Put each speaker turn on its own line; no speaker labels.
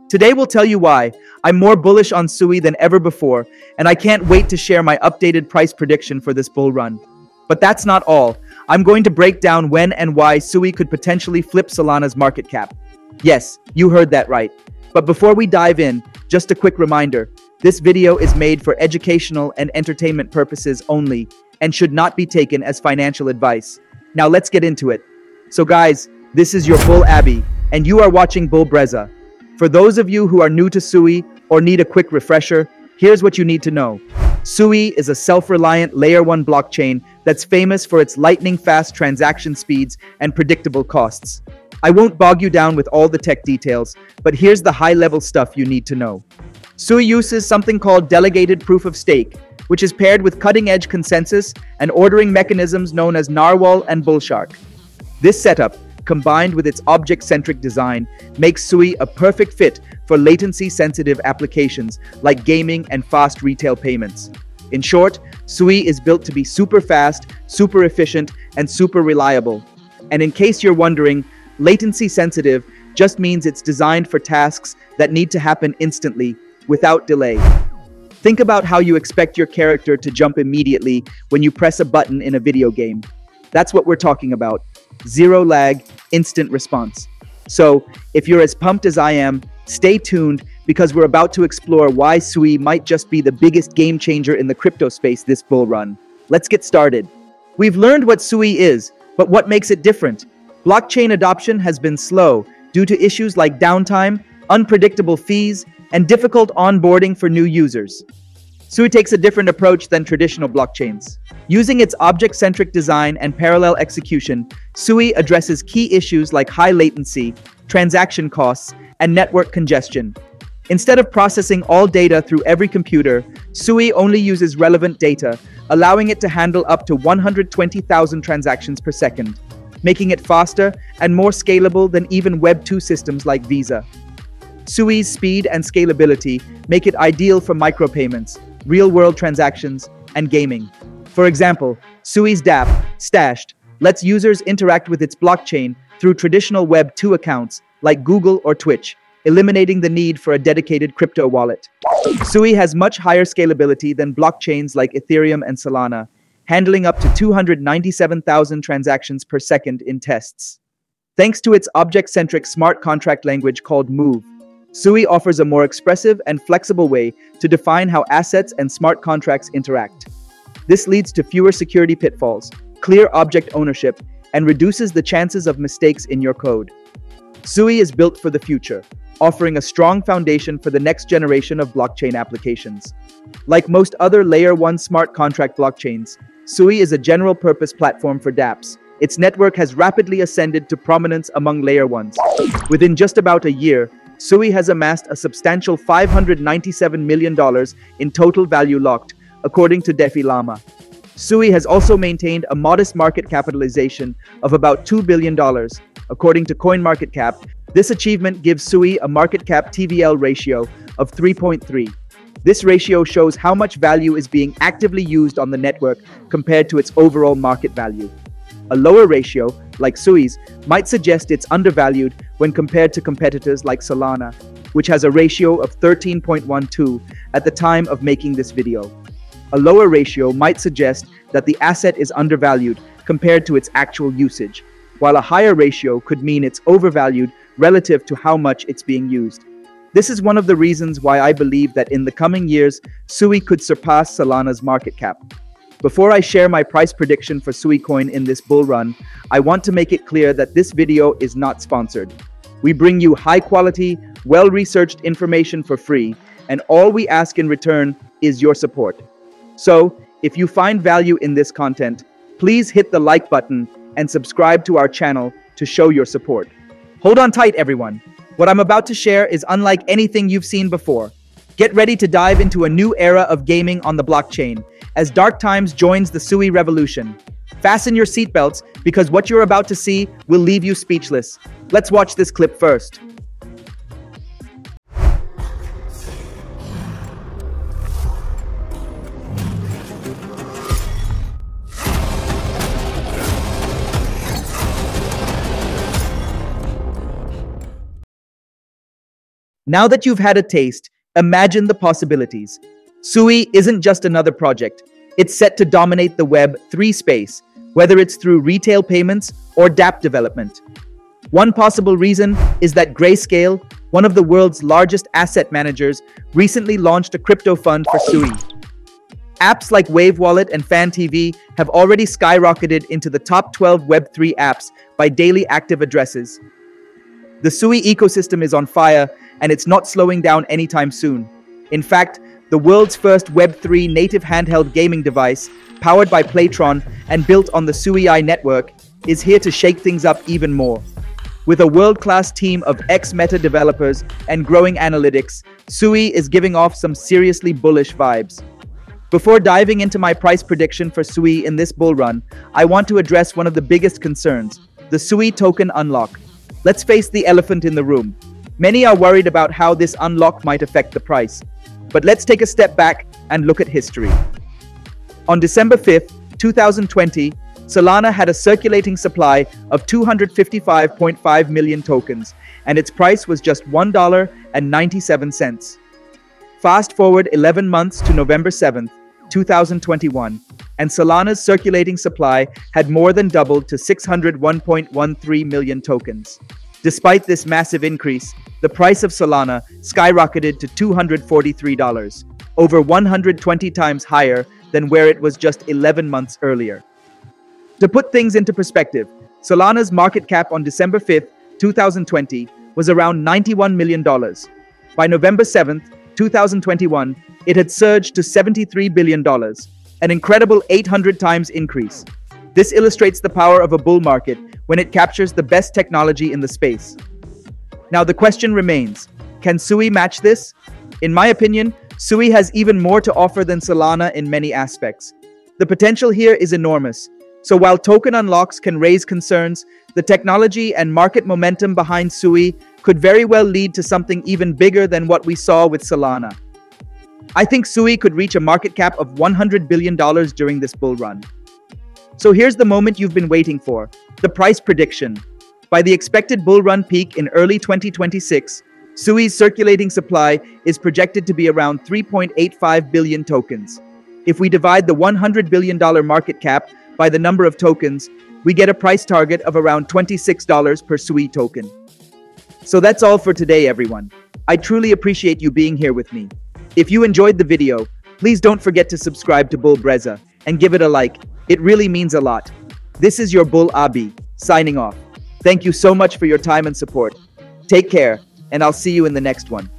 Today we'll tell you why I'm more bullish on SUI than ever before, and I can't wait to share my updated price prediction for this bull run. But that's not all. I'm going to break down when and why SUI could potentially flip Solana's market cap. Yes, you heard that right. But before we dive in, just a quick reminder, this video is made for educational and entertainment purposes only and should not be taken as financial advice. Now let's get into it. So guys, this is your Bull Abby, and you are watching Bull Breza. For those of you who are new to SUI or need a quick refresher, here's what you need to know. SUI is a self-reliant Layer 1 blockchain that's famous for its lightning-fast transaction speeds and predictable costs. I won't bog you down with all the tech details, but here's the high-level stuff you need to know. SUI uses something called delegated proof of stake, which is paired with cutting-edge consensus and ordering mechanisms known as Narwhal and Bullshark. This setup, combined with its object-centric design, makes SUI a perfect fit for latency-sensitive applications like gaming and fast retail payments. In short, SUI is built to be super fast, super efficient, and super reliable. And in case you're wondering, latency-sensitive just means it's designed for tasks that need to happen instantly, without delay. Think about how you expect your character to jump immediately when you press a button in a video game. That's what we're talking about. Zero lag, instant response. So, if you're as pumped as I am, stay tuned because we're about to explore why SUI might just be the biggest game changer in the crypto space this bull run. Let's get started. We've learned what SUI is, but what makes it different? Blockchain adoption has been slow due to issues like downtime, unpredictable fees, and difficult onboarding for new users. SUI takes a different approach than traditional blockchains. Using its object-centric design and parallel execution, SUI addresses key issues like high latency, transaction costs, and network congestion. Instead of processing all data through every computer, SUI only uses relevant data, allowing it to handle up to 120,000 transactions per second, making it faster and more scalable than even Web 2 systems like Visa. SUI's speed and scalability make it ideal for micropayments, real-world transactions, and gaming. For example, SUI's dApp, Stashed, lets users interact with its blockchain through traditional Web 2 accounts like Google or Twitch, eliminating the need for a dedicated crypto wallet. SUI has much higher scalability than blockchains like Ethereum and Solana, handling up to 297,000 transactions per second in tests. Thanks to its object-centric smart contract language called Move, SUI offers a more expressive and flexible way to define how assets and smart contracts interact. This leads to fewer security pitfalls, clear object ownership, and reduces the chances of mistakes in your code. SUI is built for the future, offering a strong foundation for the next generation of blockchain applications. Like most other Layer 1 smart contract blockchains, SUI is a general-purpose platform for dApps. Its network has rapidly ascended to prominence among Layer 1s. Within just about a year, SUI has amassed a substantial $597 million in total value locked, according to DeFi Llama. SUI has also maintained a modest market capitalization of about $2 billion, according to CoinMarketCap. This achievement gives SUI a market cap TVL ratio of 3.3. This ratio shows how much value is being actively used on the network compared to its overall market value. A lower ratio, like SUI's, might suggest it's undervalued when compared to competitors like Solana, which has a ratio of 13.12 at the time of making this video. A lower ratio might suggest that the asset is undervalued compared to its actual usage, while a higher ratio could mean it's overvalued relative to how much it's being used. This is one of the reasons why I believe that in the coming years, SUI could surpass Solana's market cap. Before I share my price prediction for SUI coin in this bull run, I want to make it clear that this video is not sponsored. We bring you high-quality, well-researched information for free, and all we ask in return is your support. So, if you find value in this content, please hit the like button and subscribe to our channel to show your support. Hold on tight, everyone. What I'm about to share is unlike anything you've seen before. Get ready to dive into a new era of gaming on the blockchain as Dark Times joins the SUI revolution. Fasten your seatbelts because what you're about to see will leave you speechless. Let's watch this clip first. Now that you've had a taste, imagine the possibilities. SUI isn't just another project. It's set to dominate the Web3 space, whether it's through retail payments or dApp development. One possible reason is that Grayscale, one of the world's largest asset managers, recently launched a crypto fund for SUI. Apps like WaveWallet and FanTV have already skyrocketed into the top 12 Web3 apps by daily active addresses. The SUI ecosystem is on fire, and it's not slowing down anytime soon. In fact, the world's first Web3 native handheld gaming device, powered by Playtron and built on the SUI Network, is here to shake things up even more. With a world-class team of ex-Meta developers and growing analytics, SUI is giving off some seriously bullish vibes. Before diving into my price prediction for SUI in this bull run, I want to address one of the biggest concerns, the SUI token unlock. Let's face the elephant in the room. Many are worried about how this unlock might affect the price. But let's take a step back and look at history. On December 5th, 2020, Solana had a circulating supply of 255.5 million tokens, and its price was just $1.97. Fast forward 11 months to November 7th, 2021, and Solana's circulating supply had more than doubled to 601.13 million tokens. Despite this massive increase, the price of Solana skyrocketed to $243, over 120 times higher than where it was just 11 months earlier. To put things into perspective, Solana's market cap on December 5th, 2020 was around $91 million. By November 7th, 2021, it had surged to $73 billion, an incredible 800 times increase. This illustrates the power of a bull market when it captures the best technology in the space. Now the question remains, can SUI match this? In my opinion, SUI has even more to offer than Solana in many aspects. The potential here is enormous. So while token unlocks can raise concerns, the technology and market momentum behind SUI could very well lead to something even bigger than what we saw with Solana. I think SUI could reach a market cap of $100 billion during this bull run. So here's the moment you've been waiting for, the price prediction. By the expected bull run peak in early 2026, SUI's circulating supply is projected to be around 3.85 billion tokens. If we divide the $100 billion market cap by the number of tokens, we get a price target of around $26 per SUI token. So that's all for today, everyone. I truly appreciate you being here with me. If you enjoyed the video, please don't forget to subscribe to Bull Breza and give it a like. It really means a lot. This is your Bull Abi, signing off. Thank you so much for your time and support. Take care, and I'll see you in the next one.